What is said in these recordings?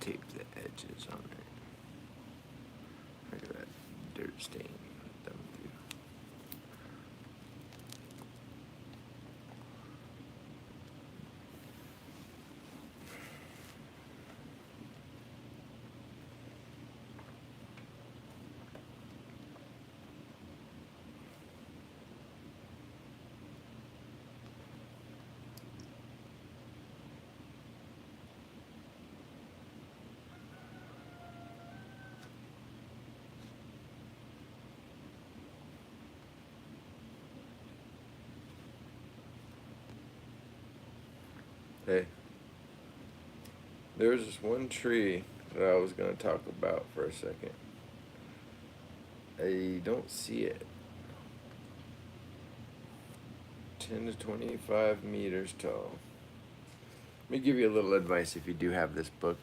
tape the edges on it. Look at that dirt stain. Them too. Hey, there's this one tree that I was going to talk about for a second. I don't see it. 10 to 25 meters tall. Let me give you a little advice if you do have this book.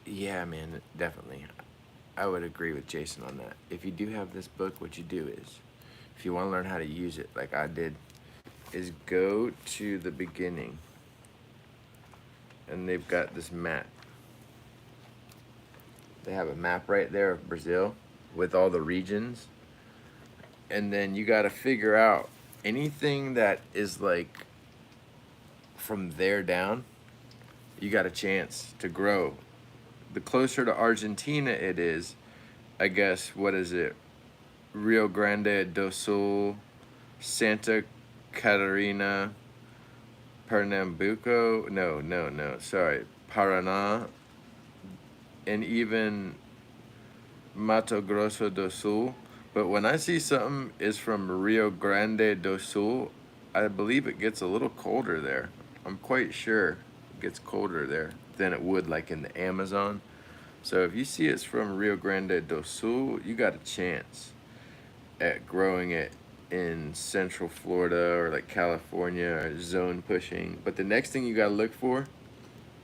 Yeah, man, definitely. I would agree with Jason on that. If you do have this book, what you do is, if you want to learn how to use it, like I did, is go to the beginning. And they've got this map. They have a map right there of Brazil with all the regions. And then you got to figure out anything that is like from there down, you got a chance to grow. The closer to Argentina it is, I guess, what is it? Rio Grande do Sul, Santa Catarina, Pernambuco, no, sorry, Paraná, and even Mato Grosso do Sul. But when I see something is from Rio Grande do Sul, I believe it gets a little colder there. I'm quite sure it gets colder there than it would like in the Amazon. So if you see it's from Rio Grande do Sul, you got a chance at growing it in Central Florida or like California or zone pushing. But the next thing you gotta look for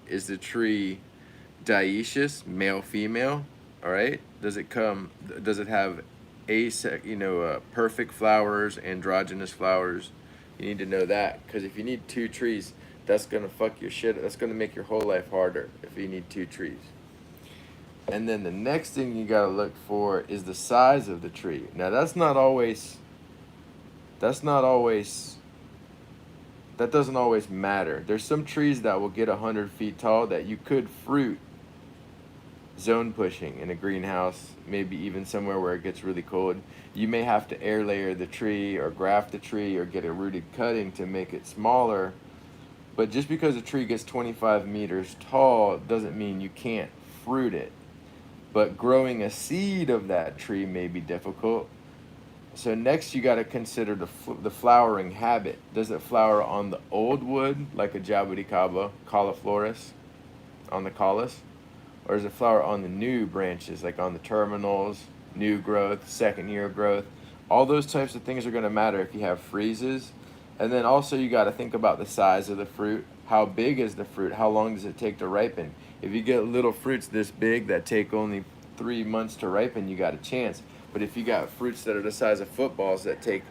is the tree dioecious, male, female. All right. Does it have perfect flowers, androgynous flowers? You need to know that, because if you need two trees, that's gonna fuck your shit. That's gonna make your whole life harder if you need two trees. And then the next thing you gotta look for is the size of the tree. Now that doesn't always matter. There's some trees that will get 100 feet tall that you could fruit zone pushing in a greenhouse, maybe even somewhere where it gets really cold. You may have to air layer the tree or graft the tree or get a rooted cutting to make it smaller. But just because a tree gets 25 meters tall doesn't mean you can't fruit it. But growing a seed of that tree may be difficult. So next you got to consider the flowering habit. Does it flower on the old wood, like a jabuticaba, caulifloris, on the caulis? Or does it flower on the new branches, like on the terminals, new growth, second year growth? All those types of things are going to matter if you have freezes. And then also you got to think about the size of the fruit. How big is the fruit? How long does it take to ripen? If you get little fruits this big that take only 3 months to ripen, you got a chance. But if you got fruits that are the size of footballs that take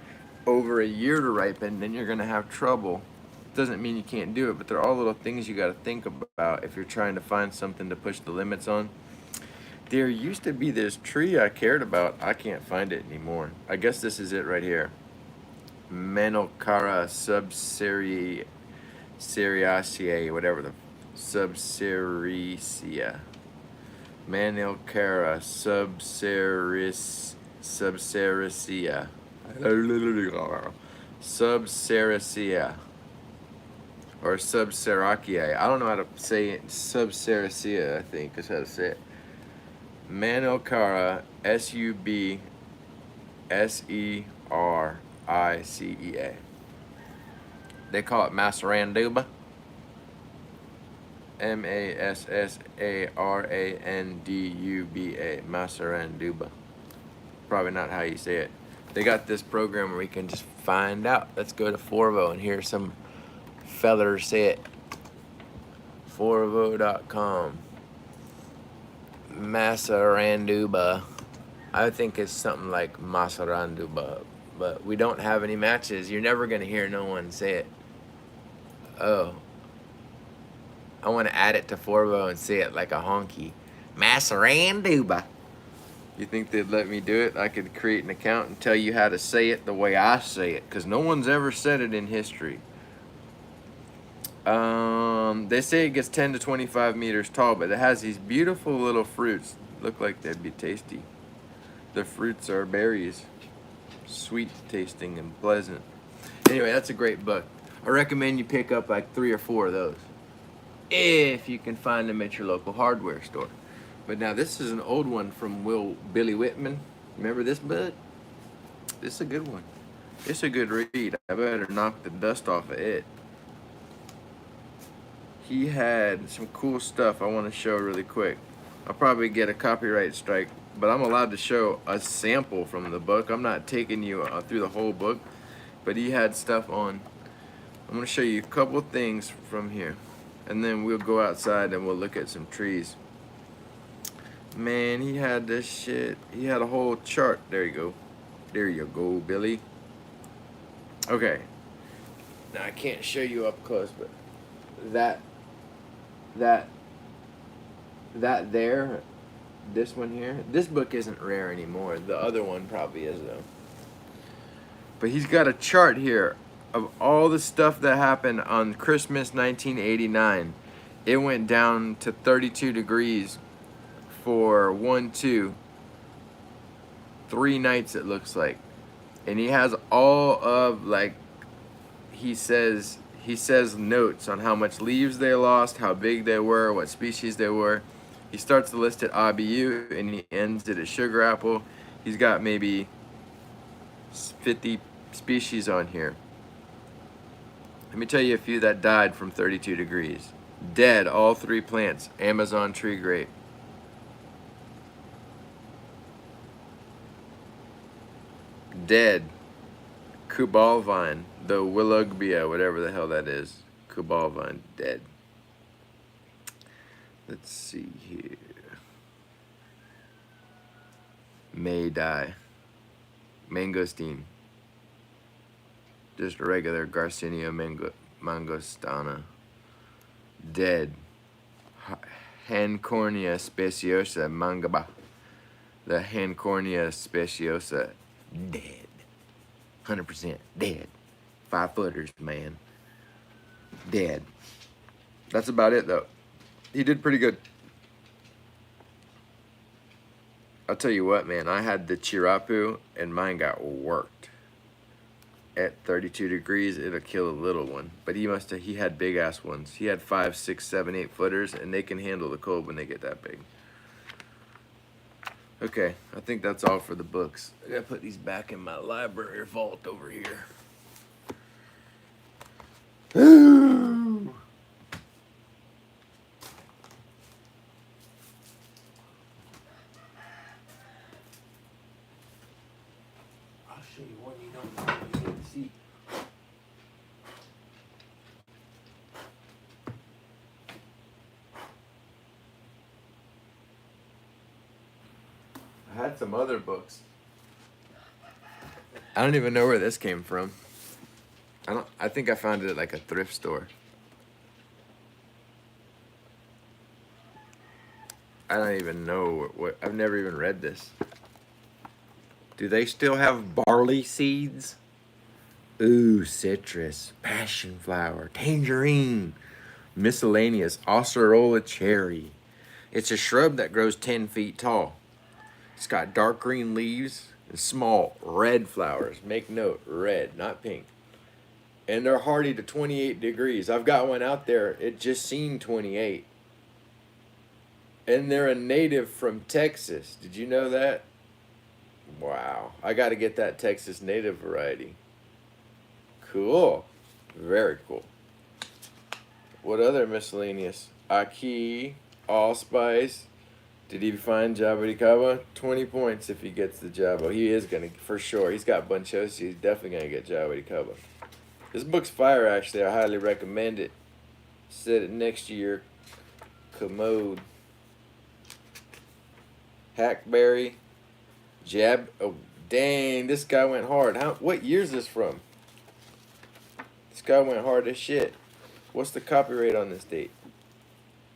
over a year to ripen, then you're going to have trouble. Doesn't mean you can't do it, but they're all little things you got to think about if you're trying to find something to push the limits on. There used to be this tree I cared about. I can't find it anymore. I guess this is it right here. Manilcara subseriaceae, whatever the subseriaceae. Manilcara subseriaceae. Subseriaceae. Or subseraceae. I don't know how to say it. Subseraceae, I think is how to say it. Manilcara, subseriacea. They call it Masaranduba. Massaranduba. Masaranduba. Probably not how you say it. They got this program where we can just find out. Let's go to Forvo and hear some fellers say it. Forvo.com. Masaranduba. I think it's something like Masaranduba, but we don't have any matches. You're never gonna hear no one say it. Oh, I want to add it to Forvo and say it like a honky. Masaranduba. You think they'd let me do it? I could create an account and tell you how to say it the way I say it, because no one's ever said it in history. They say it gets 10 to 25 meters tall, but it has these beautiful little fruits. Look like they'd be tasty. The fruits are berries, sweet tasting and pleasant. Anyway, that's a great book. I recommend you pick up like 3 or 4 of those, if you can find them at your local hardware store. But now this is an old one from Billy Whitman. Remember this book? This is a good one. It's a good read. I better knock the dust off of it. He had some cool stuff I want to show really quick. I'll probably get a copyright strike, but I'm allowed to show a sample from the book. I'm not taking you through the whole book, but he had stuff on. I'm going to show you a couple things from here, and then we'll go outside and we'll look at some trees. Man, he had this shit. He had a whole chart. There you go. There you go, Billy. Okay. Now, I can't show you up close, but that there, this one here, this book isn't rare anymore. The other one probably is, though. But he's got a chart here of all the stuff that happened on Christmas 1989. It went down to 32 degrees for 3 nights, it looks like. And he has all of, like, he says notes on how much leaves they lost, how big they were, what species they were. He starts the list at ABU and he ends it at sugar apple. He's got maybe 50 species on here. Let me tell you a few that died from 32 degrees. Dead, all 3 plants. Amazon tree grape. Dead. Cubal vine, the Willoughbia, whatever the hell that is. Cubal vine, dead. Let's see here. May die. Mangosteen. Just a regular Garcinia mangostana. Dead. Hancornia speciosa mangaba. The Hancornia speciosa, dead. 100% dead. 5 footers, man. Dead. That's about it, though. He did pretty good. I'll tell you what, man. I had the Chirapu, and mine got worked. At 32 degrees, it'll kill a little one. But he had big-ass ones. He had 5, 6, 7, 8 footers, and they can handle the cold when they get that big. Okay, I think that's all for the books. I gotta put these back in my library vault over here. I'll show you one you don't see. I had some other books. I don't even know where this came from. I think I found it at like a thrift store. I don't even know what I've never even read this. Do they still have barley seeds? Ooh, citrus, passion flower, tangerine, miscellaneous, Oscerola cherry. It's a shrub that grows 10 feet tall. It's got dark green leaves and small red flowers. Make note, red, not pink. And they're hardy to 28 degrees. I've got one out there. It just seen 28. And they're a native from Texas. Did you know that? Wow. I got to get that Texas native variety. Cool. Very cool. What other miscellaneous? Aki, allspice. Did he find Jabuticaba? 20 points if he gets the Jabo. He is going to, for sure. He's got Bunchosi. He's definitely going to get Jabuticaba. This book's fire, actually. I highly recommend it. Set it next to your commode. Hackberry. Oh, dang. This guy went hard. What year is this from? This guy went hard as shit. What's the copyright on this date?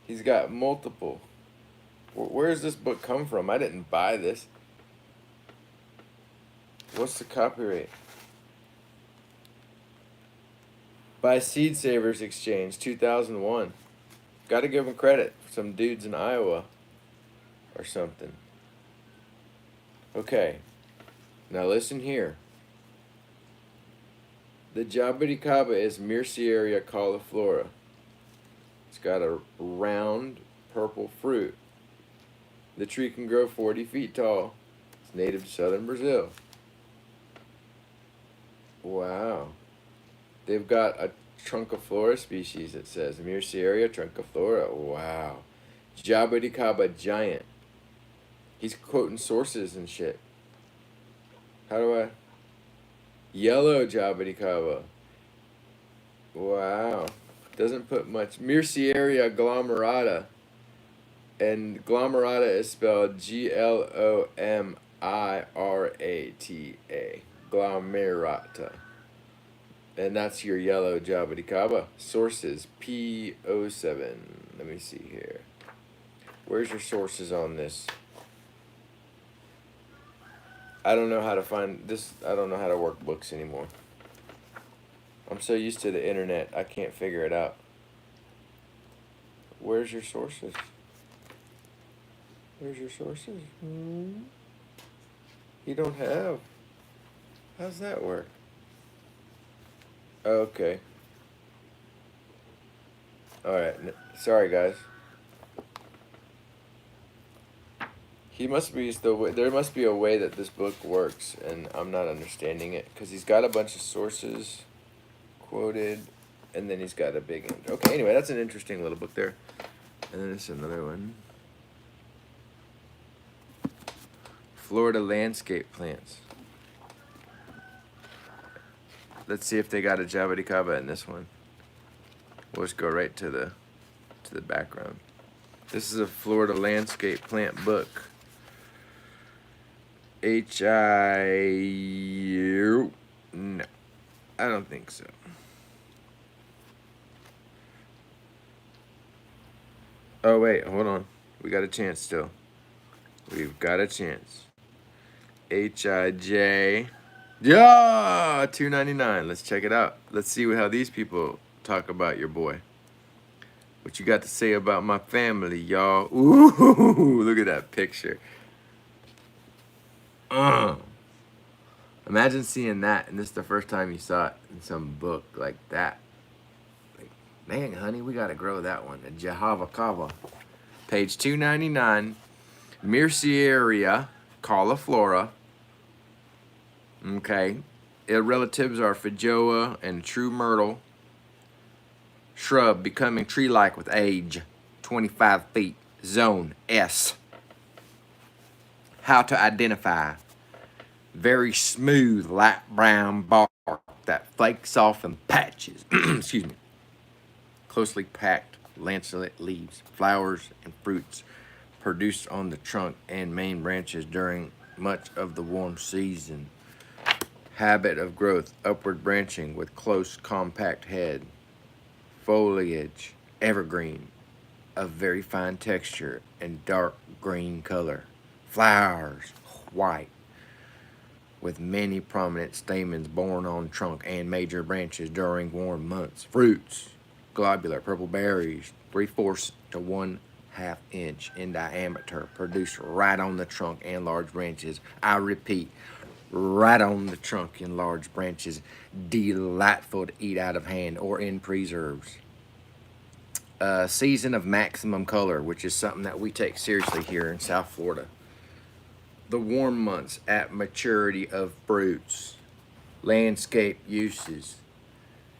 He's got multiple. Where does this book come from? I didn't buy this. What's the copyright? By Seed Savers Exchange, 2001. Gotta give him credit. Some dudes in Iowa or something. Okay. Now listen here. The Jabuticaba is Myrcieria cauliflora. It's got a round purple fruit. The tree can grow 40 feet tall. It's native to southern Brazil. Wow. They've got a trunciflora species, it says. Myrcieria trunciflora. Wow. Jabuticaba giant. He's quoting sources and shit. How do I? Yellow Jabuticaba. Wow. Doesn't put much. Myrcieria glomerata. And glomerata is spelled Glomirata. Glomerata. And that's your yellow Jabuticaba. Sources P07. Let me see here. Where's your sources on this? I don't know how to find this. I don't know how to work books anymore. I'm so used to the internet, I can't figure it out. Where's your sources? Where's your sources? You don't have. How's that work? Okay. Alright. Sorry, guys. He must be the way. There must be a way that this book works, and I'm not understanding it. Because he's got a bunch of sources quoted, and then he's got a big end. Okay, anyway, that's an interesting little book there. And then there's another one. Florida landscape plants. Let's see if they got a Jabuticaba in this one. We'll just go right to the background. This is a Florida landscape plant book. H-I-U. No, I don't think so. Oh, wait, hold on. We got a chance still. We've got a chance. H-I-J. Yeah, $2.99. Let's check it out. Let's see how these people talk about your boy. What you got to say about my family, y'all? Ooh, look at that picture. Imagine seeing that, and this is the first time you saw it in some book like that. Like, dang, honey, we got to grow that one. A Jabuticaba. Page 299. Myrcieria cauliflora. Okay. Their relatives are Feijoa and true myrtle. Shrub becoming tree-like with age. 25 feet. Zone S. How to identify. Very smooth, light brown bark that flakes off in patches. Excuse me. Closely packed lanceolate leaves, flowers, and fruits produced on the trunk and main branches during much of the warm season. Habit of growth, upward branching with close, compact head. Foliage, evergreen, of very fine texture and dark green color. Flowers, white, with many prominent stamens borne on trunk and major branches during warm months. Fruits, globular purple berries, 3/4 to 1/2 inch in diameter, produced right on the trunk and large branches. I repeat, right on the trunk and large branches. Delightful to eat out of hand or in preserves. Season of maximum color, which is something that we take seriously here in South Florida. The warm months at maturity of fruits. Landscape uses.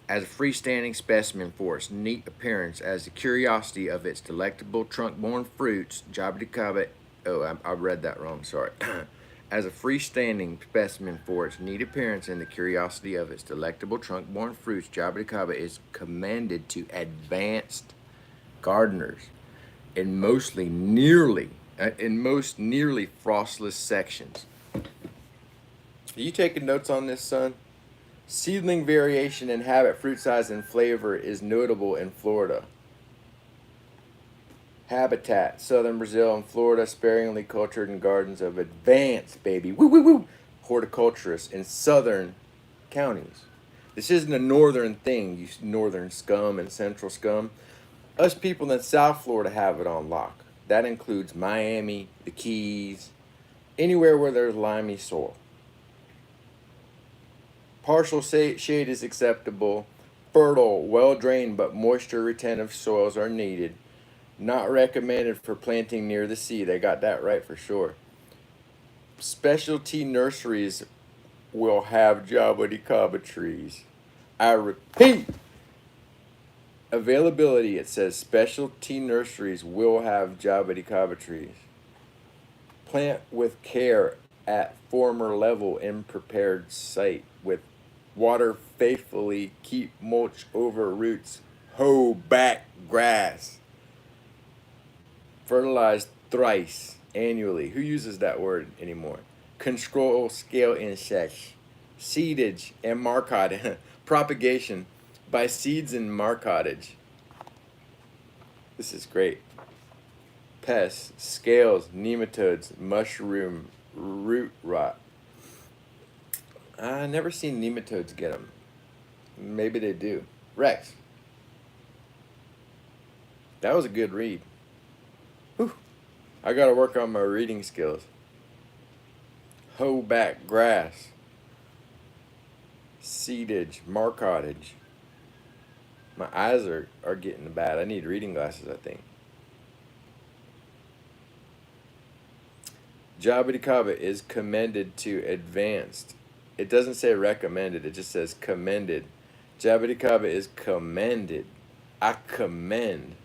As a freestanding specimen for its neat appearance, as a curiosity of its delectable trunk-borne fruits, Jabuticaba. Oh, I read that wrong, sorry. As a freestanding specimen for its neat appearance and the curiosity of its delectable trunk-borne fruits, Jabuticaba is commended to advanced gardeners in most nearly frostless sections. Are you taking notes on this, son? Seedling variation in habit, fruit size, and flavor is notable in Florida. Habitat, southern Brazil and Florida, sparingly cultured in gardens of advanced, baby, woo woo woo, horticulturists in southern counties. This isn't a northern thing, you northern scum and central scum. Us people in South Florida have it on lock. That includes Miami, the Keys, anywhere where there's limey soil. Partial shade is acceptable. Fertile, well-drained but moisture-retentive soils are needed. Not recommended for planting near the sea. They got that right for sure. Specialty nurseries will have jabuticaba trees. I repeat. Availability, it says specialty nurseries will have jabuticaba trees. Plant with care at former level in prepared site with water faithfully, keep mulch over roots, hoe back grass. Fertilized thrice annually. Who uses that word anymore? Control scale insects. Seedage and marcotage. Propagation by seeds and marcotage. This is great. Pests, scales, nematodes, mushroom, root rot. I never seen nematodes get them. Maybe they do. Rex. That was a good read. Whew. I gotta work on my reading skills. Hoe back grass. Seedage, marcotage. My eyes are getting bad. I need reading glasses, I think. Jabuticaba is commended to advanced. It doesn't say recommended, it just says commended. Jabuticaba is commended. I commend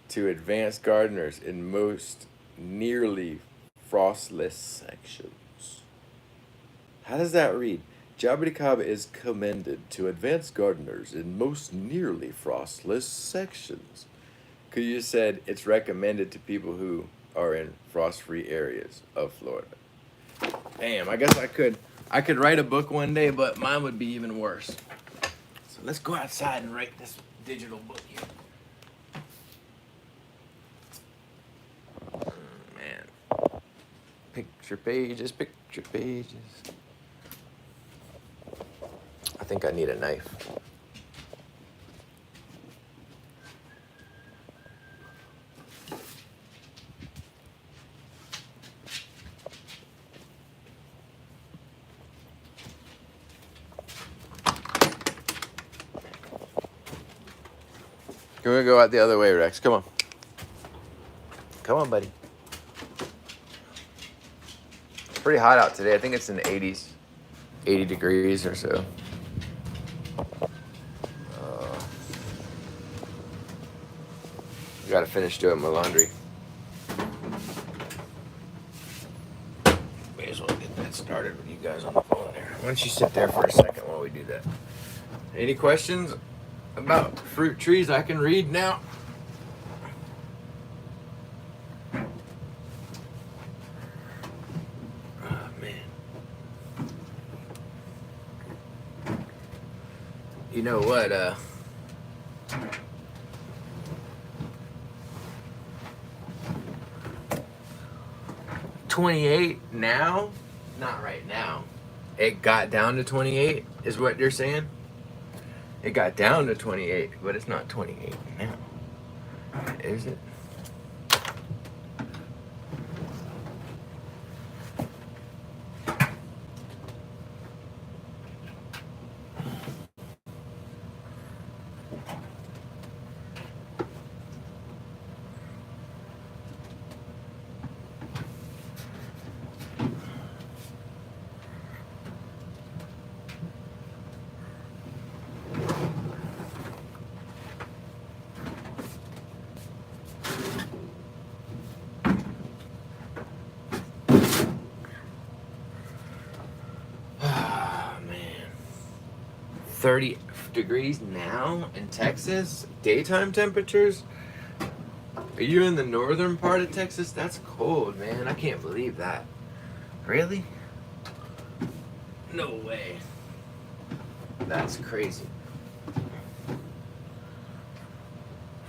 to advanced gardeners in most nearly frostless sections. How does that read? Jabuticaba is commended to advanced gardeners in most nearly frostless sections. Could you have said it's recommended to people who are in frost-free areas of Florida? Damn, I guess I could write a book one day, but mine would be even worse. So let's go outside and write this digital book here. Man. Picture pages, picture pages. I think I need a knife. We're gonna go out the other way, Rex. Come on. Come on, buddy. It's pretty hot out today. I think it's in the 80s. 80 degrees or so. Gotta finish doing my laundry. May as well get that started with you guys on the phone there. Why don't you sit there for a second while we do that? Any questions about fruit trees I can read now? Oh, man. You know what, 28 now? Not right now. It got down to 28 is what you're saying? It got down to 28, but it's not 28 now. Is it? Oh, man. 30 degrees now in Texas? Daytime temperatures? Are you in the northern part of Texas? That's cold, man. I can't believe that. Really? No way. That's crazy.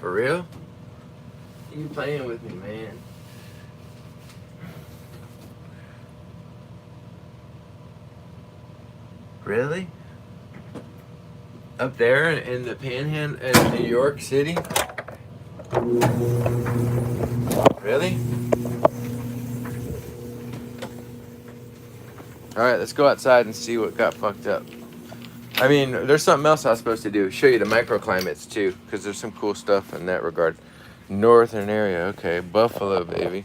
For real? You playing with me, man. Really? Up there in the Panhandle in New York City? Really? Alright, let's go outside and see what got fucked up. I mean, there's something else I was supposed to do. Show you the microclimates too, because there's some cool stuff in that regard. Northern area, okay. Buffalo, baby.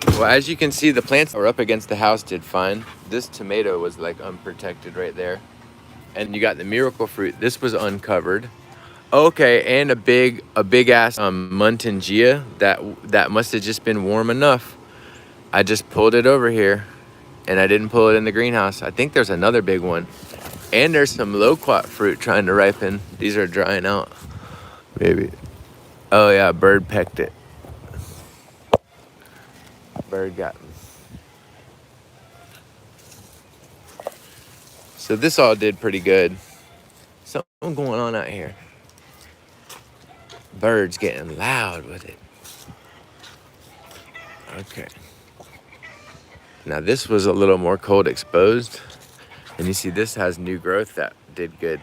Well, as you can see, the plants that were up against the house did fine. This tomato was like unprotected right there. And you got the miracle fruit. This was uncovered. Okay, and a big ass Muntingia that must have just been warm enough. I just pulled it over here, and I didn't pull it in the greenhouse. I think there's another big one, and there's some loquat fruit trying to ripen. These are drying out, maybe. Oh yeah, bird pecked it. Bird got me. So this all did pretty good. Something going on out here. Birds getting loud with it. Okay. Now this was a little more cold exposed. And you see this has new growth that did good.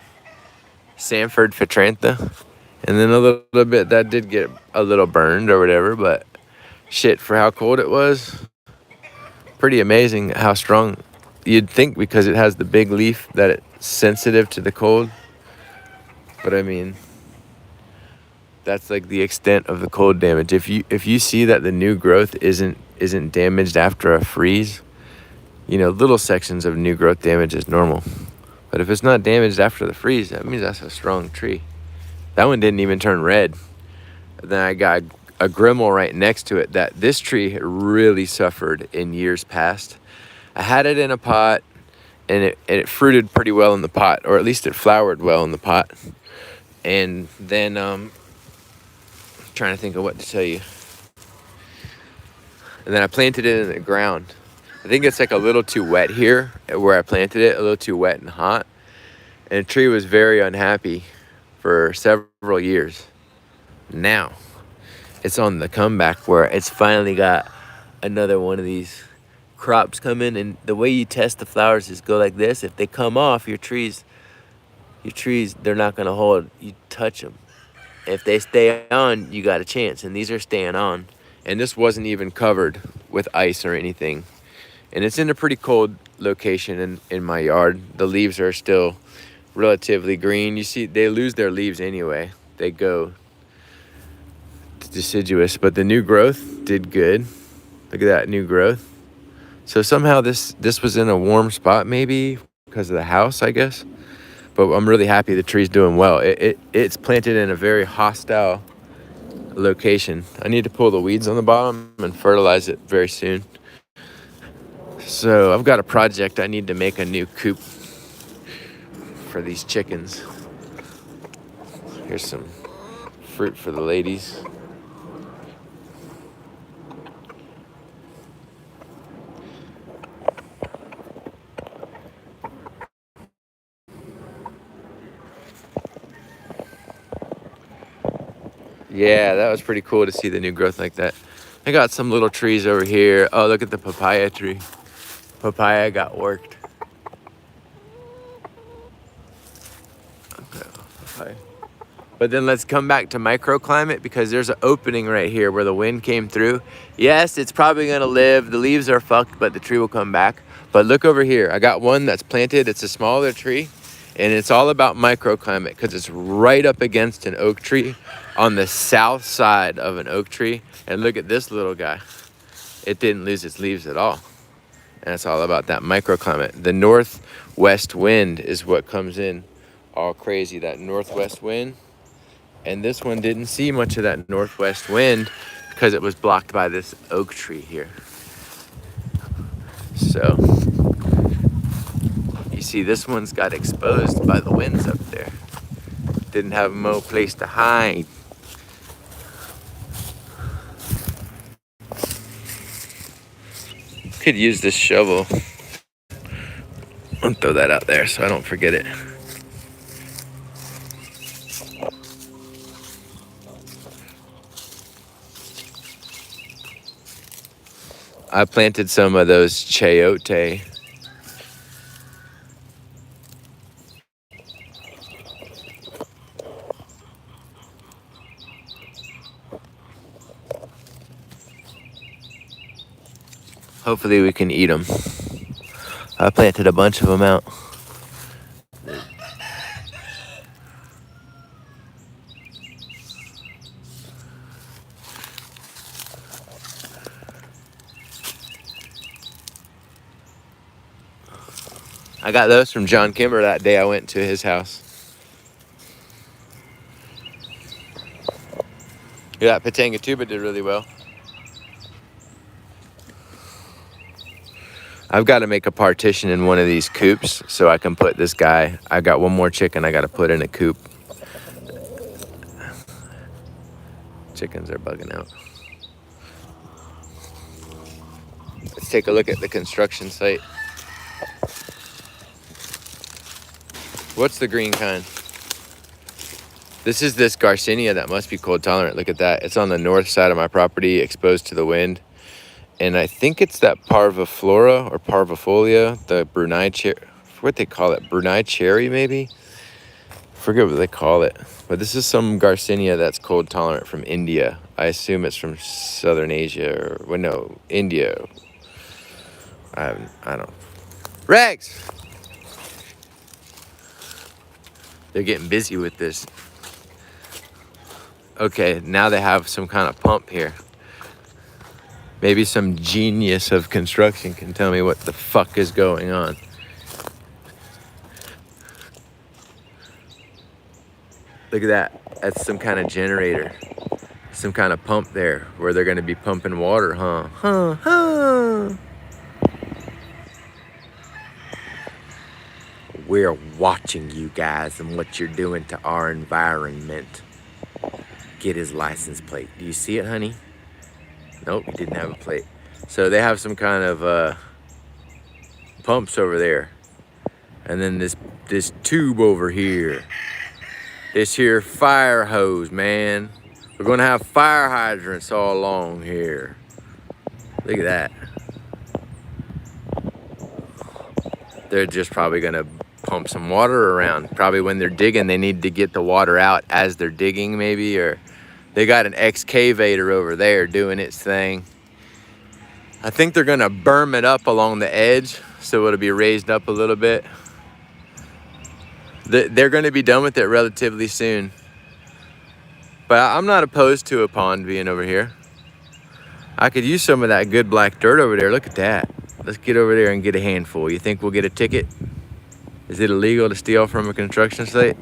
Sanford Phatrantha. And then a little bit that did get a little burned or whatever, but shit, for how cold it was, pretty amazing how strong. You'd think because it has the big leaf that it's sensitive to the cold. But I mean, that's like the extent of the cold damage. If you see that the new growth isn't damaged after a freeze, you know, little sections of new growth damage is normal. But if it's not damaged after the freeze, that means that's a strong tree. That one didn't even turn red. Then I got a Grimmel right next to it that this tree had really suffered in years past. I had it in a pot, and it fruited pretty well in the pot, or at least it flowered well in the pot. And then trying to think of what to tell you. And then I planted it in the ground. I think it's like a little too wet here where I planted it, a little too wet and hot. And the tree was very unhappy for several years. Now, it's on the comeback where it's finally got another one of these crops coming. And the way you test the flowers is go like this. If they come off, your trees, they're not gonna hold. You touch them. If they stay on, you got a chance. And these are staying on. And this wasn't even covered with ice or anything. And it's in a pretty cold location in my yard. The leaves are still relatively green. You see, they lose their leaves anyway. They go deciduous, but the new growth did good. Look at that new growth. So somehow this was in a warm spot, maybe because of the house, I guess. But I'm really happy the tree's doing well. It's planted in a very hostile location. I need to pull the weeds on the bottom and fertilize it very soon. So I've got a project. I need to make a new coop for these chickens. Here's some fruit for the ladies. Yeah, that was pretty cool to see the new growth like that. I got some little trees over here. Oh, look at the papaya tree. Papaya got worked. Okay, papaya. But then let's come back to microclimate because there's an opening right here where the wind came through. Yes, it's probably gonna live. The leaves are fucked, but the tree will come back. But look over here. I got one that's planted. It's a smaller tree. And it's all about microclimate because it's right up against an oak tree on the south side of an oak tree. And look at this little guy. It didn't lose its leaves at all. And it's all about that microclimate. The northwest wind is what comes in all crazy, that northwest wind. And this one didn't see much of that northwest wind because it was blocked by this oak tree here. So you see, this one's got exposed by the winds up there. Didn't have no place to hide. Could use this shovel. I'll throw that out there so I don't forget it. I planted some of those chayote. Hopefully we can eat them. I planted a bunch of them out. I got those from John Kimber that day I went to his house. Yeah, that Patanga tuba did really well. I've got to make a partition in one of these coops so I can put this guy. I got one more chicken I got to put in a coop. Chickens are bugging out. Let's take a look at the construction site. What's the green kind? This is this Garcinia that must be cold tolerant. Look at that. It's on the north side of my property, exposed to the wind. And I think it's that parviflora or parvifolia, the Brunei cherry, what they call it, Brunei cherry maybe? Forget what they call it. But this is some Garcinia that's cold tolerant from India. I assume it's from Southern Asia or, well, no, India. I don't. Rex! They're getting busy with this. Okay, now they have some kind of pump here. Maybe some genius of construction can tell me what the fuck is going on. Look at that. That's some kind of generator. Some kind of pump there where they're going to be pumping water, huh? Huh. We're watching you guys and what you're doing to our environment. Get his license plate. Do you see it, honey? Nope, he didn't have a plate. So they have some kind of pumps over there. And then this tube over here. This here fire hose, man. We're gonna have fire hydrants all along here. Look at that. They're just probably gonna pump some water around. Probably when they're digging, they need to get the water out as they're digging maybe, or they got an excavator over there doing its thing. I think they're gonna berm it up along the edge so it'll be raised up a little bit. They're gonna be done with it relatively soon. But I'm not opposed to a pond being over here. I could use some of that good black dirt over there. Look at that. Let's get over there and get a handful. You think we'll get a ticket? Is it illegal to steal from a construction site?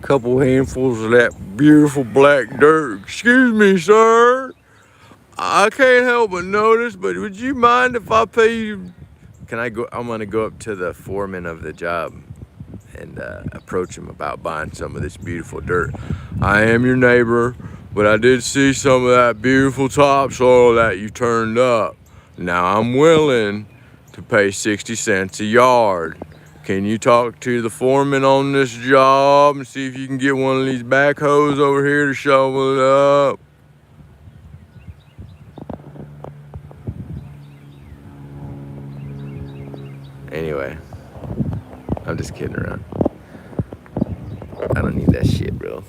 Couple handfuls of that beautiful black dirt. Excuse me, sir. I can't help but notice, but would you mind if I pay you? Can I go? I'm gonna go up to the foreman of the job and approach him about buying some of this beautiful dirt. I am your neighbor, but I did see some of that beautiful topsoil that you turned up. Now I'm willing to pay 60 cents a yard. Can you talk to the foreman on this job and see if you can get one of these backhoes over here to shovel it up? Anyway, I'm just kidding around. I don't need that shit, bro.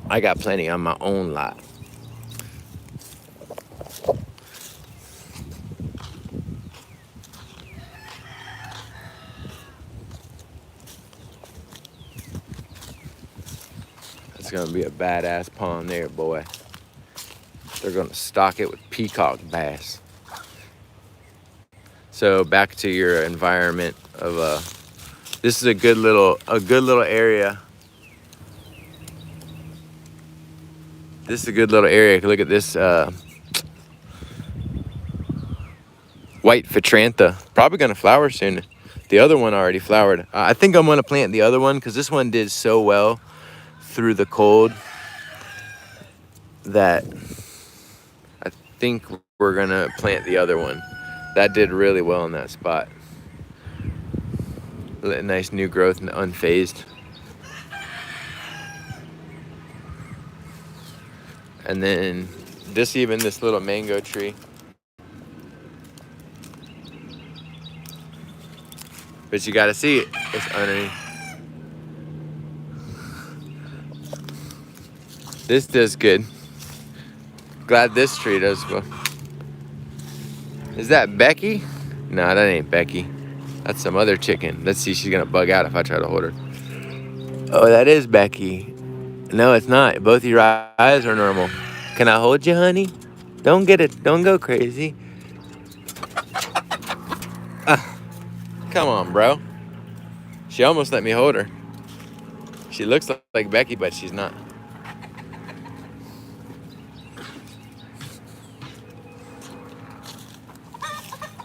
I got plenty on my own lot. It's gonna be a badass pond there, boy. They're gonna stock it with peacock bass. So back to your environment of this is a good little area. This is a good little area. Look at this white Phitrantha. Probably gonna flower soon. The other one already flowered. I think I'm gonna plant the other one because this one did so well through the cold that I think we're gonna plant the other one. That did really well in that spot. Nice new growth and unfazed. And then this little mango tree. But you gotta see it. It's underneath. This does good. Glad this tree does well. Is that Becky? No, that ain't Becky. That's some other chicken. Let's see, she's gonna bug out if I try to hold her. Oh, that is Becky. No, it's not. Both of your eyes are normal. Can I hold you, honey? Don't get it. Don't go crazy. Come on, bro. She almost let me hold her. She looks like Becky, but she's not.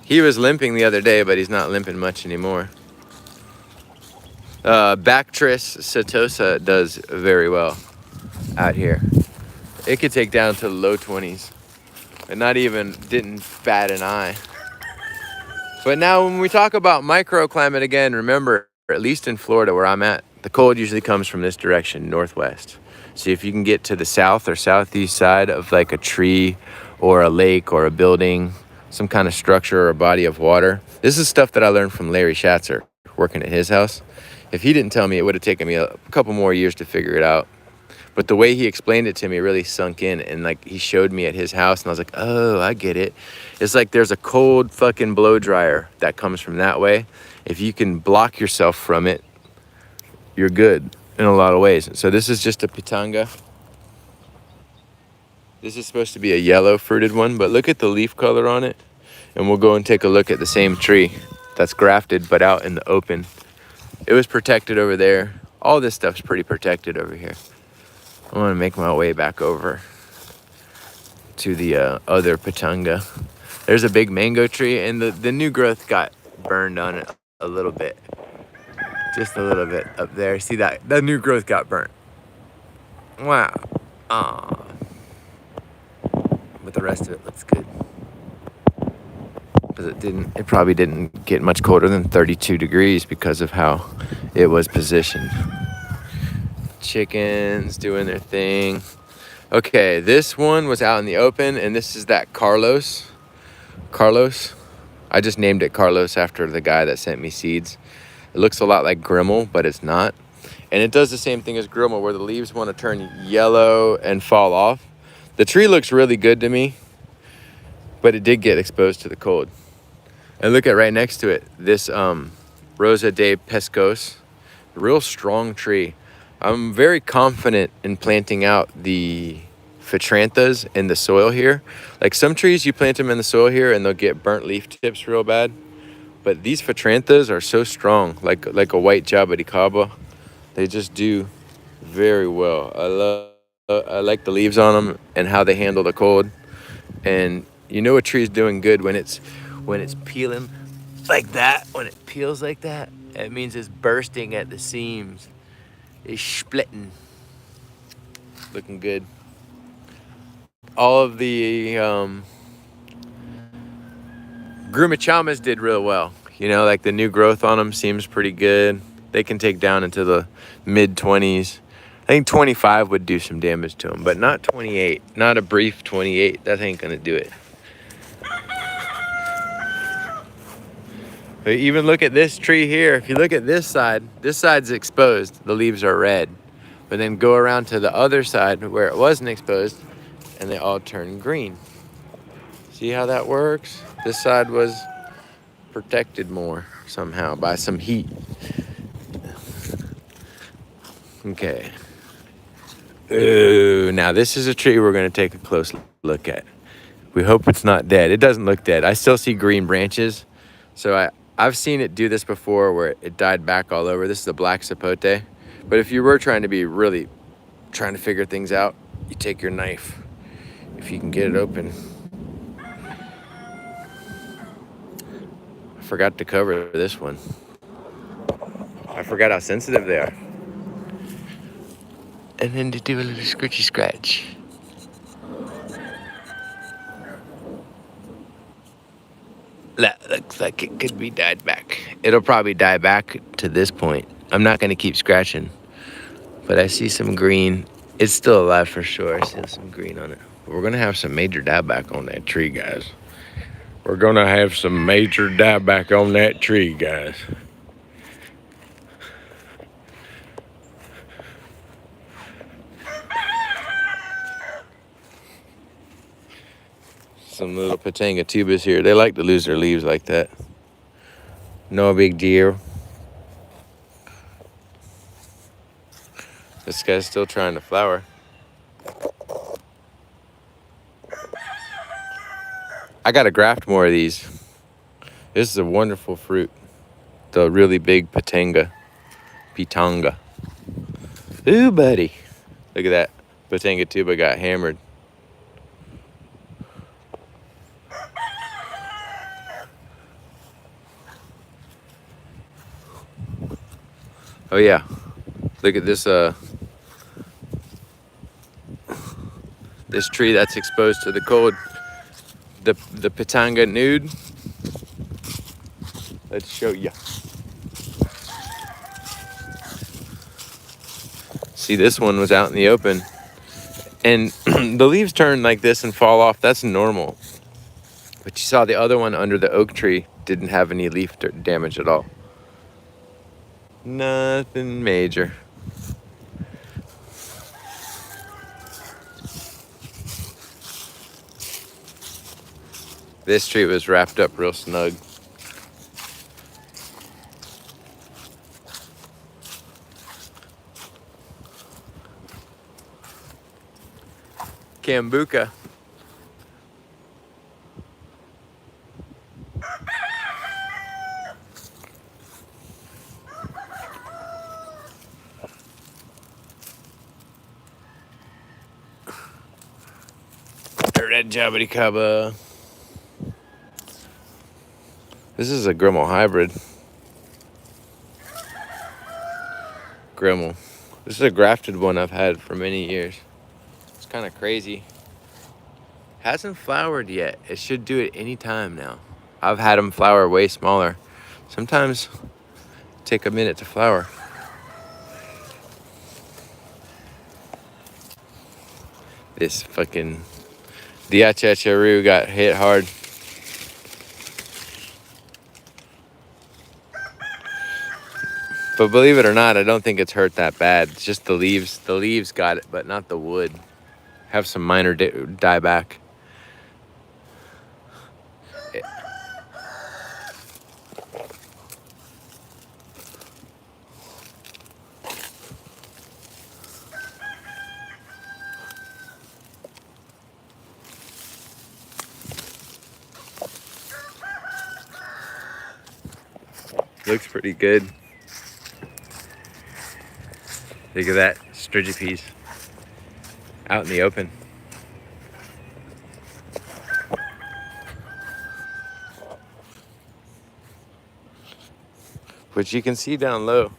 He was limping the other day, but he's not limping much anymore. Bactris setosa does very well out here. It could take down to the low 20s. And didn't bat an eye. But now when we talk about microclimate again, remember, at least in Florida where I'm at, the cold usually comes from this direction, northwest. So if you can get to the south or southeast side of like a tree or a lake or a building, some kind of structure or a body of water. This is stuff that I learned from Larry Schatzer working at his house. If he didn't tell me, it would have taken me a couple more years to figure it out. But the way he explained it to me really sunk in, and like he showed me at his house and I was like, oh, I get it. It's like there's a cold fucking blow dryer that comes from that way. If you can block yourself from it, you're good in a lot of ways. So this is just a pitanga. This is supposed to be a yellow fruited one, but look at the leaf color on it. And we'll go and take a look at the same tree that's grafted, but out in the open. It was protected over there. All this stuff's pretty protected over here. I want to make my way back over to the other pitanga. There's a big mango tree, and the new growth got burned on it a little bit. Just a little bit up there. See that? The new growth got burnt. Wow. Aww. But the rest of it looks good. Because it probably didn't get much colder than 32 degrees because of how it was positioned. Chickens doing their thing. Okay, this one was out in the open, and this is that Carlos. I just named it Carlos after the guy that sent me seeds. It looks a lot like Grimmel, but it's not. And it does the same thing as Grimmel, where the leaves want to turn yellow and fall off. The tree looks really good to me, but it did get exposed to the cold. And look at right next to it, this Rosa de Pescos, a real strong tree. I'm very confident in planting out the Phytranthas in the soil here. Like some trees, you plant them in the soil here and they'll get burnt leaf tips real bad. But these Phytranthas are so strong, like a white jabuticaba. They just do very well. I like the leaves on them and how they handle the cold. And you know a tree's doing good when it's peeling like that. When it peels like that, it means it's bursting at the seams. It's splitting. Looking good. All of the Grumichamas did real well. You know, like the new growth on them seems pretty good. They can take down into the mid 20s. I think 25 would do some damage to them, but not 28. Not a brief 28. That ain't gonna do it. But even look at this tree here. If you look at this side's exposed. The leaves are red. But then go around to the other side where it wasn't exposed, and they all turn green. See how that works? This side was protected more somehow by some heat. Okay. Ooh, now this is a tree we're going to take a close look at. We hope it's not dead. It doesn't look dead. I still see green branches. So I've seen it do this before where it died back all over. This is a black sapote. But if you were trying to be really trying to figure things out, you take your knife if you can get it open. I forgot to cover this one. I forgot how sensitive they are. And then to do a little scratchy scratch. That looks like it could be died back. It'll probably die back to this point. I'm not going to keep scratching. But I see some green. It's still alive for sure. I see some green on it. We're going to have some major dieback on that tree, guys. We're going to have some major dieback on that tree, guys. some little Pitanga tubas here. They like to lose their leaves like that. No big deal. This guy's still trying to flower. I gotta graft more of these. This is a wonderful fruit. The really big Pitanga. Ooh, buddy. Look at that. Pitanga tuba got hammered. Oh yeah. Look at this this tree that's exposed to the cold. The Pitanga nude. Let's show you. See, this one was out in the open. And the leaves turn like this and fall off. That's normal. But you saw the other one under the oak tree didn't have any leaf damage at all. Nothing major. This tree was wrapped up real snug. Cambuca. Red jabuticaba. This is a Grimmel hybrid. Grimmel. This is a grafted one I've had for many years. It's kind of crazy. Hasn't flowered yet. It should do it any time now. I've had them flower way smaller. Sometimes take a minute to flower. This fucking Cherry got hit hard. But believe it or not, I don't think it's hurt that bad. It's just the leaves. The leaves got it, but not the wood. Have some minor dieback. Looks pretty good. Look at that, Strigipes out in the open. Which you can see down low.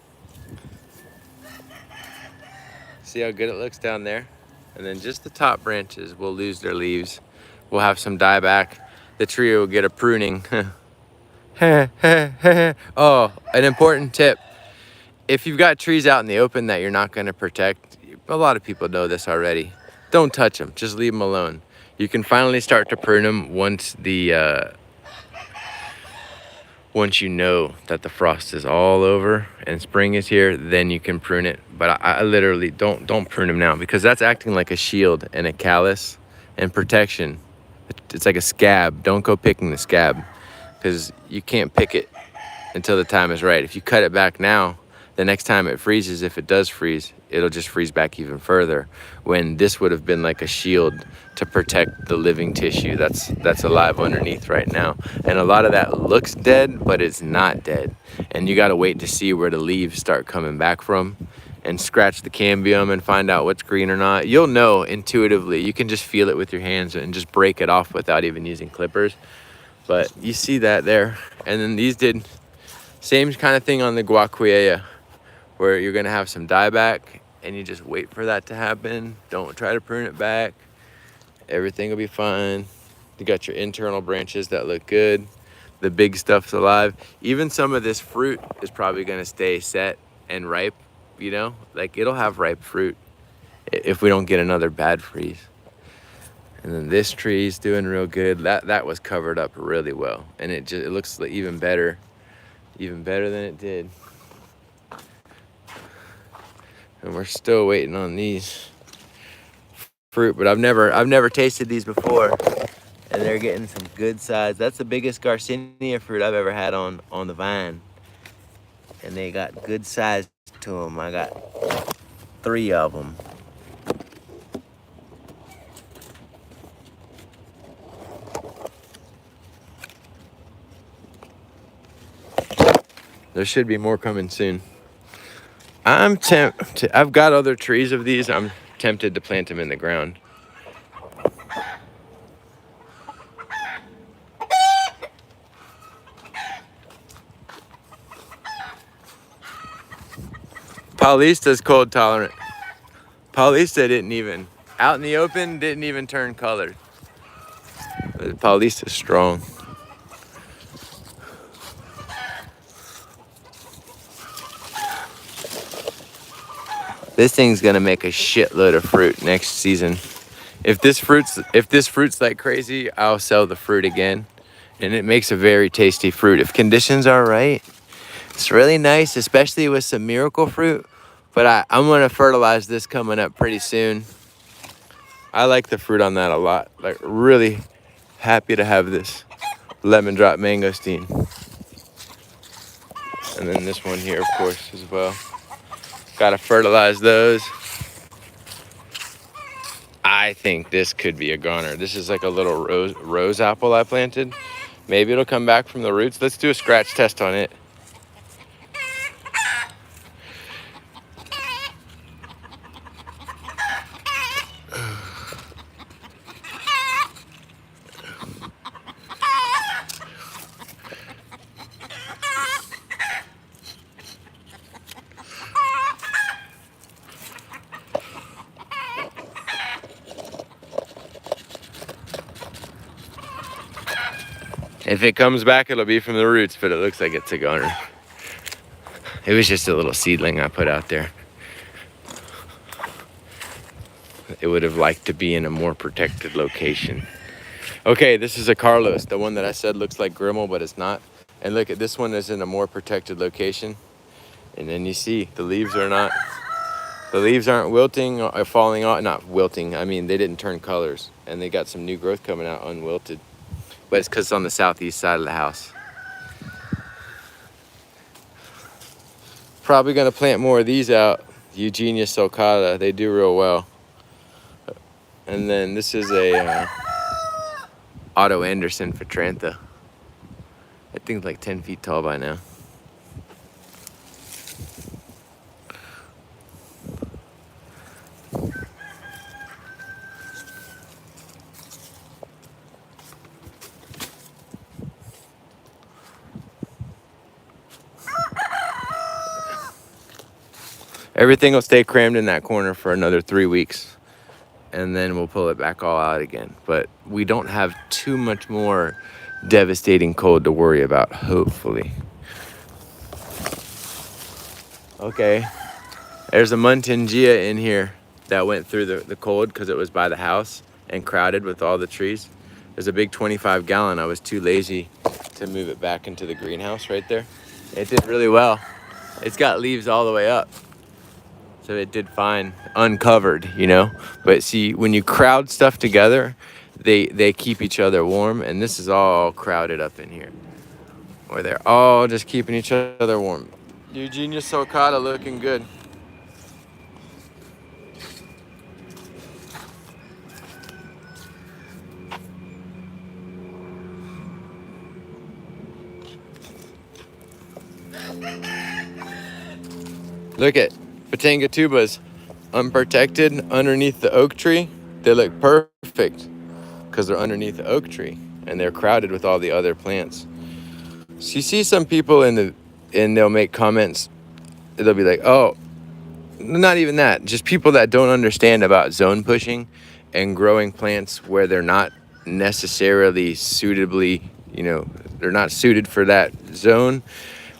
See how good it looks down there? And then just the top branches will lose their leaves. We'll have some dieback. The tree will get a pruning. Oh, an important tip. If you've got trees out in the open that you're not going to protect, a lot of people know this already. Don't touch them. Just leave them alone. You can finally start to prune them once once you know that the frost is all over and spring is here. Then you can prune it. But I literally don't prune them now, because that's acting like a shield and a callus and protection. It's like a scab. Don't go picking the scab, because you can't pick it until the time is right. If you cut it back now, the next time it freezes, if it does freeze, it'll just freeze back even further, when this would have been like a shield to protect the living tissue that's alive underneath right now. And a lot of that looks dead, but it's not dead. And you gotta wait to see where the leaves start coming back from, and scratch the cambium and find out what's green or not. You'll know intuitively. You can just feel it with your hands and just break it off without even using clippers. But you see that there. And then these did same kind of thing on the guaquiea, where you're gonna have some dieback and you just wait for that to happen. Don't try to prune it back. Everything will be fine. You got your internal branches that look good. The big stuff's alive. Even some of this fruit is probably gonna stay set and ripe, you know? Like, it'll have ripe fruit if we don't get another bad freeze. And then this tree's doing real good. That was covered up really well. And it looks like even better than it did. And we're still waiting on these fruit, but I've never tasted these before. and they're getting some good size. That's the biggest Garcinia fruit I've ever had on the vine, and they got good size to them. I got 3 of them. There should be more coming soon. I'm tempted. I've got other trees of these. I'm tempted to plant them in the ground. Paulista's cold tolerant. Paulista didn't even, out in the open, didn't even turn color. Paulista's strong. This thing's gonna make a shitload of fruit next season. If this fruit's like crazy, I'll sell the fruit again. And it makes a very tasty fruit. If conditions are right, it's really nice, especially with some miracle fruit. But I'm gonna fertilize this coming up pretty soon. I like the fruit on that a lot. Like, really happy to have this lemon drop mangosteen. And then this one here, of course, as well. Gotta fertilize those. I think this could be a goner. This is like a little rose apple I planted. Maybe it'll come back from the roots. Let's do a scratch test on it. If it comes back, it'll be from the roots, but it looks like it's a goner. It was just a little seedling I put out there. It would have liked to be in a more protected location. Okay, this is a Carlos, the one that I said looks like Grimmel, but it's not. And look at this one is in a more protected location. And then you see the leaves aren't wilting or falling off. Not wilting, I mean, they didn't turn colors. And they got some new growth coming out unwilted. But it's because it's on the southeast side of the house. Probably gonna plant more of these out. Eugenia sulcata, they do real well. And then this is a Otto Anderson Petrantha. That thing's like 10 feet tall by now. Everything will stay crammed in that corner for another 3 weeks. And then we'll pull it back all out again. But we don't have too much more devastating cold to worry about, hopefully. Okay, there's a Muntingia in here that went through the cold because it was by the house and crowded with all the trees. There's a big 25 gallon. I was too lazy to move it back into the greenhouse right there. It did really well. It's got leaves all the way up. So it did fine, uncovered, you know? But see, when you crowd stuff together, they keep each other warm, and this is all crowded up in here. Where they're all just keeping each other warm. Eugenia sulcata looking good. Look at Batanga tubas, unprotected underneath the oak tree. They look perfect because they're underneath the oak tree and they're crowded with all the other plants. So you see some people and they'll make comments. They'll be like, oh, not even that. Just people that don't understand about zone pushing and growing plants where they're not necessarily suitably, you know, they're not suited for that zone.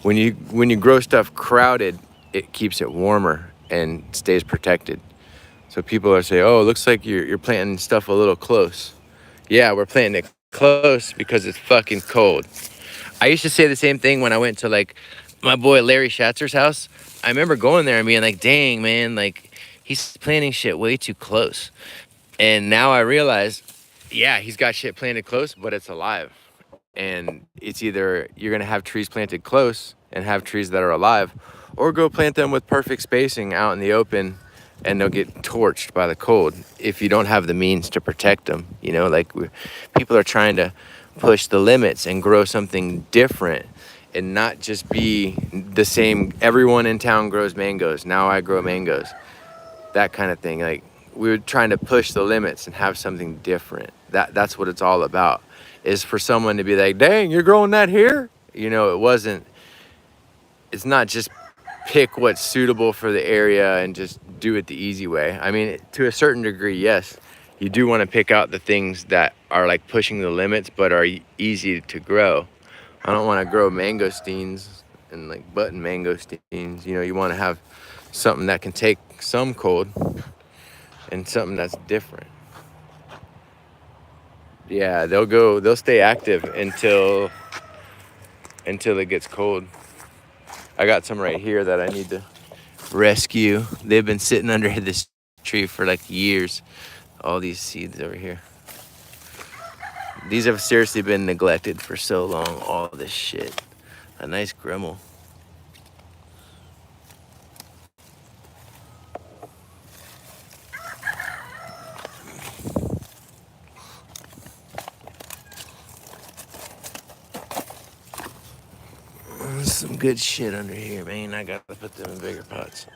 When you grow stuff crowded, it keeps it warmer and stays protected. So people are saying, oh, it looks like you're planting stuff a little close. Yeah, we're planting it close because it's fucking cold. I used to say the same thing when I went to like my boy Larry Schatzer's house. I remember going there and being like, dang, man, like he's planting shit way too close. And now I realize yeah, he's got shit planted close, but it's alive. And it's either you're going to have trees planted close and have trees that are alive, or go plant them with perfect spacing out in the open and they'll get torched by the cold if you don't have the means to protect them. You know, like people are trying to push the limits and grow something different and not just be the same. Everyone in town grows mangoes. Now I grow mangoes. That kind of thing. Like, we're trying to push the limits and have something different. That's what it's all about. Is for someone to be like, dang, you're growing that here? You know, it's not just pick what's suitable for the area and just do it the easy way. I mean, to a certain degree, yes, you do want to pick out the things that are like pushing the limits, but are easy to grow. I don't want to grow mangosteens and like button mangosteens. You know, you want to have something that can take some cold and something that's different. Yeah, they'll stay active until it gets cold. I got some right here that I need to rescue. They've been sitting under this tree for like years. All these seeds over here. These have seriously been neglected for so long. All this shit. A nice grimmel. There's some good shit under here, man. I gotta put them in bigger pots.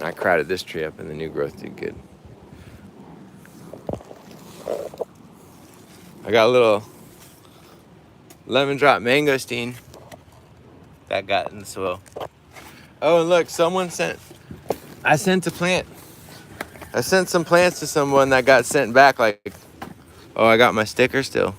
I crowded this tree up and the new growth did good. I got a little lemon drop mangosteen that got in the soil. Oh, and look, I sent a plant. I sent some plants to someone that got sent back like, oh, I got my sticker still.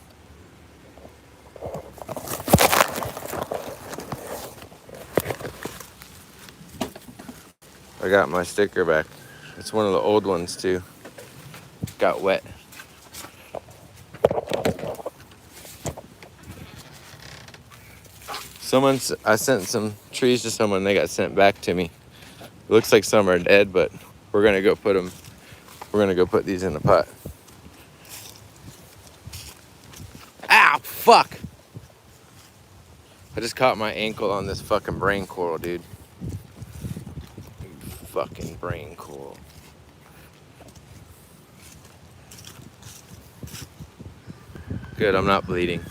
I got my sticker back. It's one of the old ones too. Got wet. I sent some trees to someone, they got sent back to me. It looks like some are dead, but we're gonna go put these in the pot. Ow, fuck! I just caught my ankle on this fucking brain coral, dude. Fucking brain coral. Good, I'm not bleeding.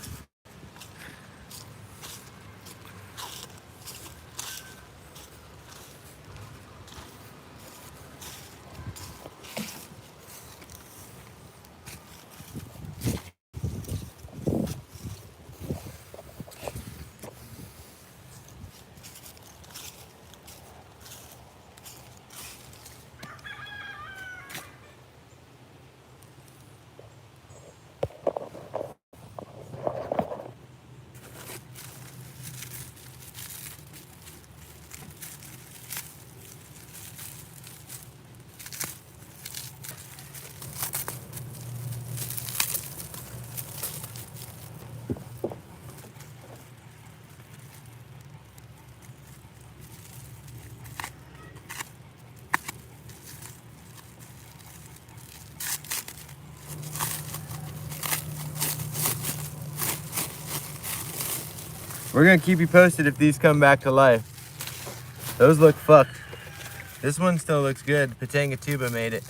We're gonna keep you posted if these come back to life. Those look fucked. This one still looks good. Patanga tuba made it.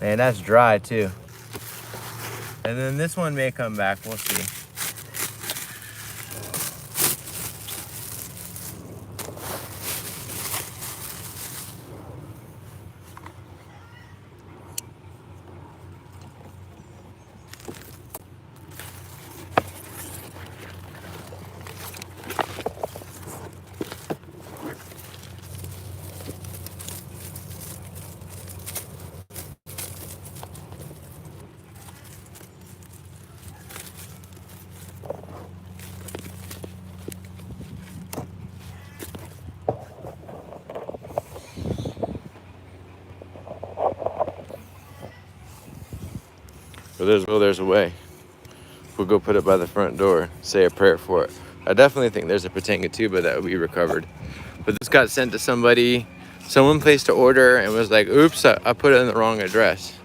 Man, that's dry too. And then this one may come back, we'll see. There's a way. We'll go put it by the front door, say a prayer for it. I definitely think there's a Patanga tuba that will be recovered. But this got sent to somebody. Someone placed an order and was like, oops, I put it in the wrong address.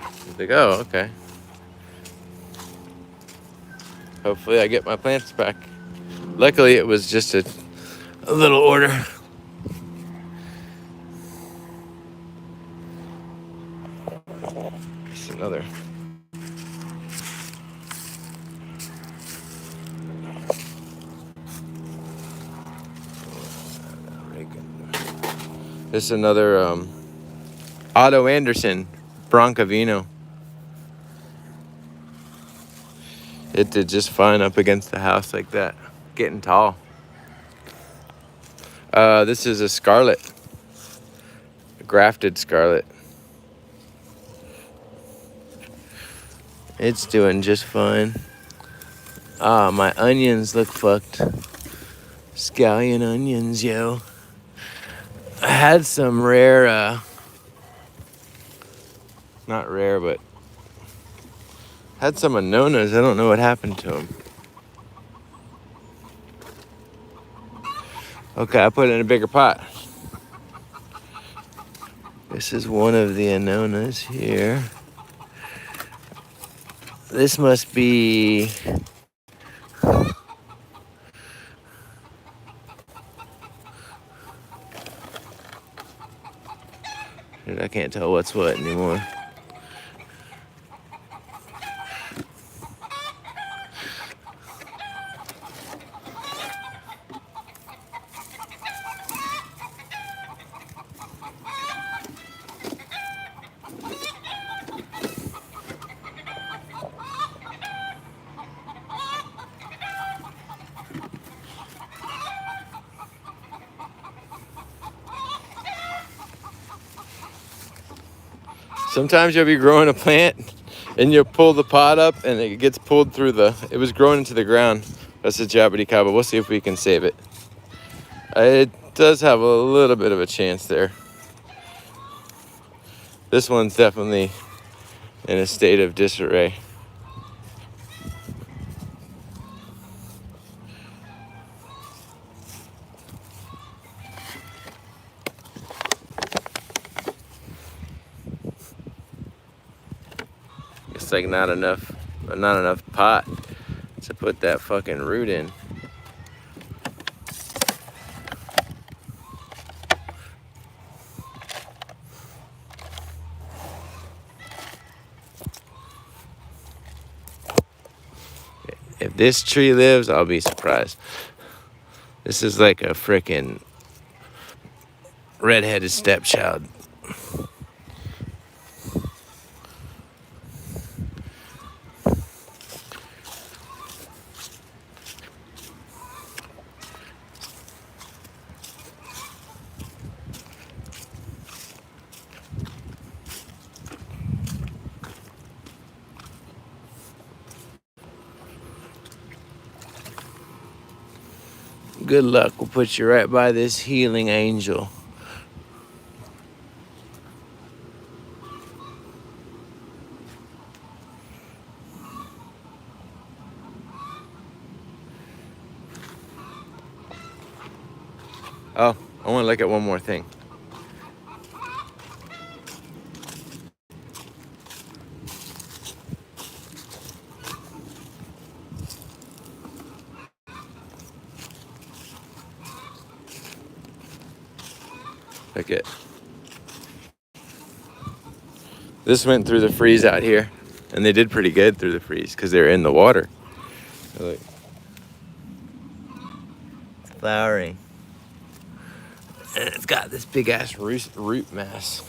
I was like, oh, okay. Hopefully I get my plants back. Luckily, it was just a little order. It's another. This is another Otto Anderson Broncovino. It did just fine up against the house like that, getting tall. This is a scarlet, a grafted scarlet. It's doing just fine. My onions look fucked. Scallion onions, yo. I had some rare, not rare, but had some Anonas. I don't know what happened to them. Okay, I put it in a bigger pot. This is one of the Anonas here. This must be... I can't tell what's what anymore. Sometimes you'll be growing a plant and you'll pull the pot up and it gets pulled through it was growing into the ground. That's a jabuticaba. We'll see if we can save it. It does have a little bit of a chance there. This one's definitely in a state of disarray. It's like not enough pot to put that fucking root in. If this tree lives, I'll be surprised. This is like a frickin' redheaded stepchild. Good luck. We'll put you right by this healing angel. Oh, I want to look at one more thing. Look at this. Went through the freeze out here, and they did pretty good through the freeze because they're in the water. Look. It's flowering. And it's got this big ass root mass.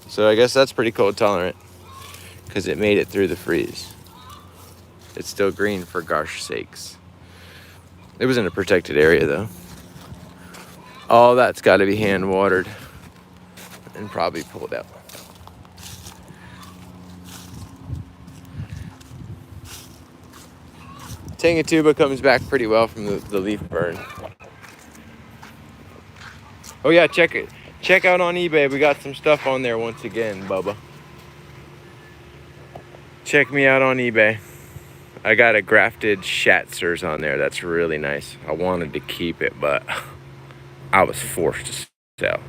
So I guess that's pretty cold tolerant because it made it through the freeze. It's still green for gosh sakes. It was in a protected area though. All that's got to be hand watered and probably pulled out. Tangatuba comes back pretty well from the leaf burn. Oh yeah, check it. Check out on eBay. We got some stuff on there once again, Bubba. Check me out on eBay. I got a grafted Schatzers on there. That's really nice. I wanted to keep it, but I was forced to sell.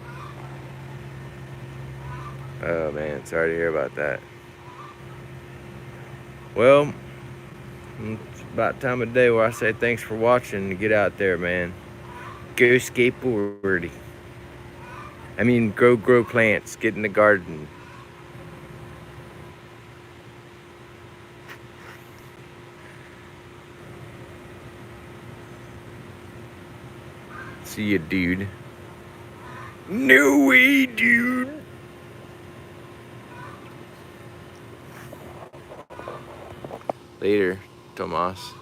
Oh man, sorry to hear about that. Well, it's about time of day where I say thanks for watching and get out there, man. Go skateboard. I mean, grow plants. Get in the garden. See ya, dude. No way, dude. Later, Tomas.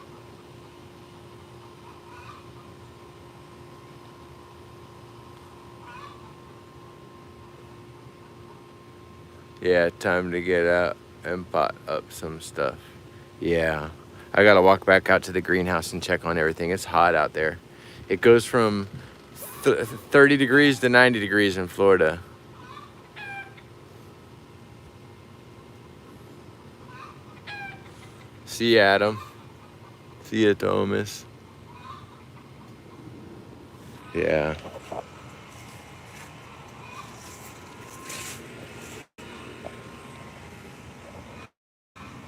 Yeah, time to get out and pot up some stuff. Yeah. I gotta walk back out to the greenhouse and check on everything. It's hot out there. It goes from 30 degrees to 90 degrees in Florida. See ya, Adam. See ya, Thomas. Yeah.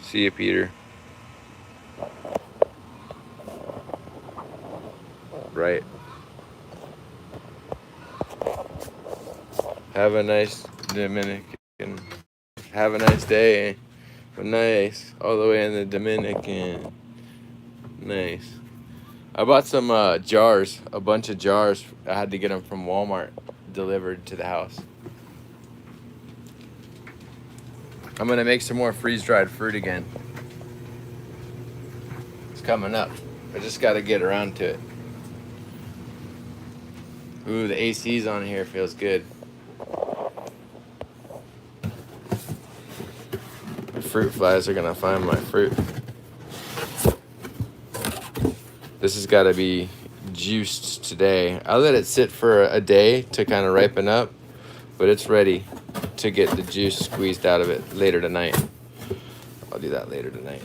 See ya, Peter. Right. Have a nice Dominican. Have a nice day. Nice. All the way in the Dominican. Nice. I bought some jars, a bunch of jars. I had to get them from Walmart delivered to the house. I'm going to make some more freeze-dried fruit again. It's coming up. I just got to get around to it. Ooh, the AC's on here. Feels good. The fruit flies are going to find my fruit. This has got to be juiced today. I let it sit for a day to kind of ripen up, but it's ready to get the juice squeezed out of it later tonight. I'll do that later tonight.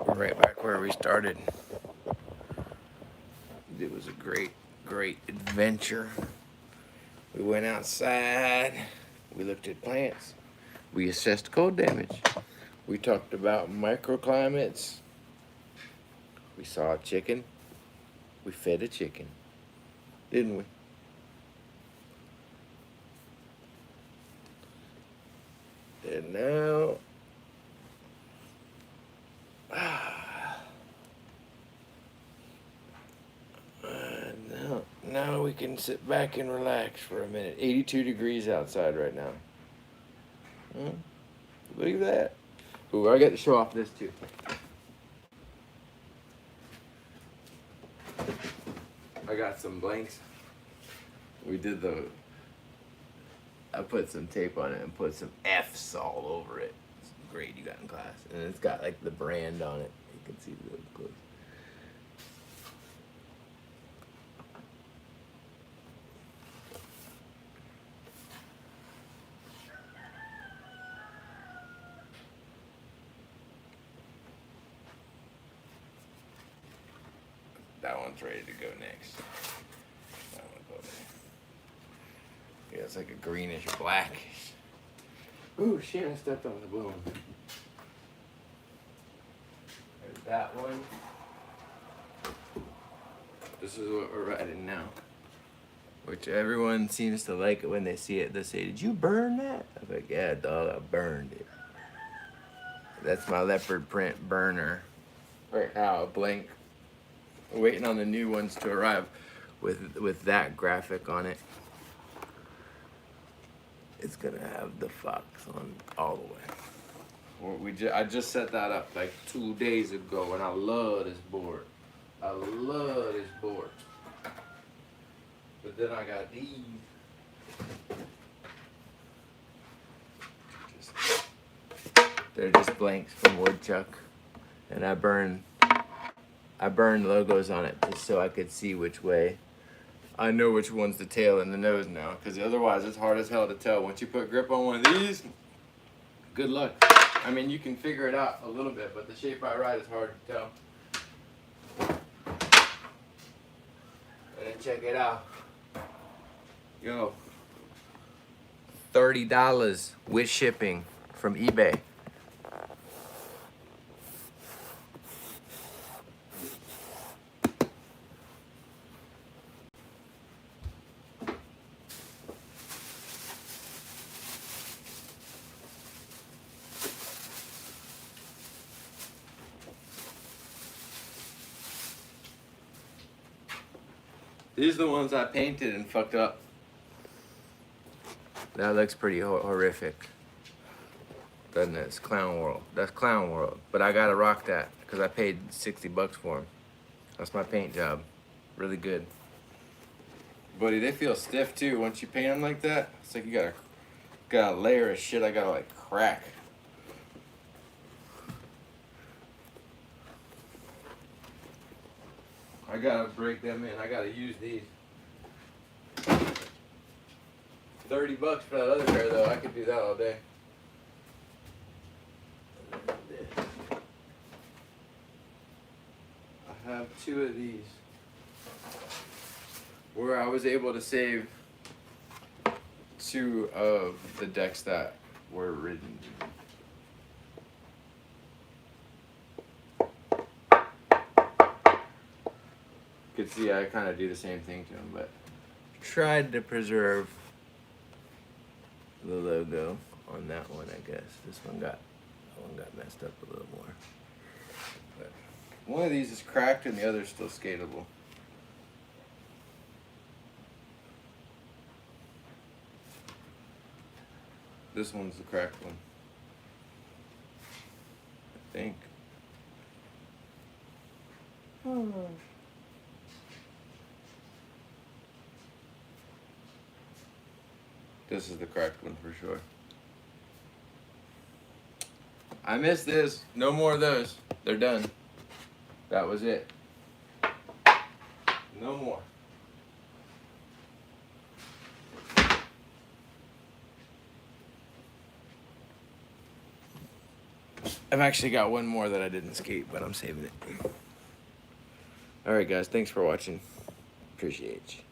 We're right back where we started. It was a great adventure. We went outside. We looked at plants. We assessed cold damage. We talked about microclimates. We saw a chicken. We fed a chicken. Didn't we? And now... Now we can sit back and relax for a minute. 82 degrees outside right now. Look at that. Ooh, I got to show off this too. I got some blanks. I put some tape on it and put some F's all over it. It's a grade you got in class. And it's got like the brand on it. You can see really close. That one's ready to go next. That one go there. Yeah, it's like a greenish blackish. Ooh, shit, I stepped on the balloon. There's that one. This is what we're riding now. Which everyone seems to like it when they see it. They say, "Did you burn that?" I'm like, "Yeah, dog, I burned it." That's my leopard print burner. Right now, a blank. Waiting on the new ones to arrive with that graphic on it. It's gonna have the fox on all the way. I just set that up like 2 days ago, and I love this board. I love this board. But then I got these. They're just blanks from Woodchuck, and I burned logos on it just so I could see which way. I know which one's the tail and the nose now, because otherwise it's hard as hell to tell. Once you put grip on one of these, good luck. I mean, you can figure it out a little bit, but the shape I write is hard to tell. And then check it out. Yo, $30 with shipping from eBay. These are the ones I painted and fucked up. That looks pretty horrific, doesn't it? It's Clown World. That's Clown World. But I gotta rock that because I paid $60 for them. That's my paint job. Really good. Buddy, they feel stiff too. Once you paint them like that, it's like you got a layer of shit I gotta like crack. I gotta break them in. I gotta use these. $30 for that other pair though. I could do that all day. I have 2 of these where I was able to save 2 of the decks that were written. You can see I kind of do the same thing to them, but tried to preserve the logo on that one, I guess. That one got messed up a little more. But one of these is cracked and the other is still skatable. This one's the cracked one, I think. This is the cracked one for sure. I missed this. No more of those. They're done. That was it. No more. I've actually got one more that I didn't skate, but I'm saving it. Alright guys, thanks for watching. Appreciate you.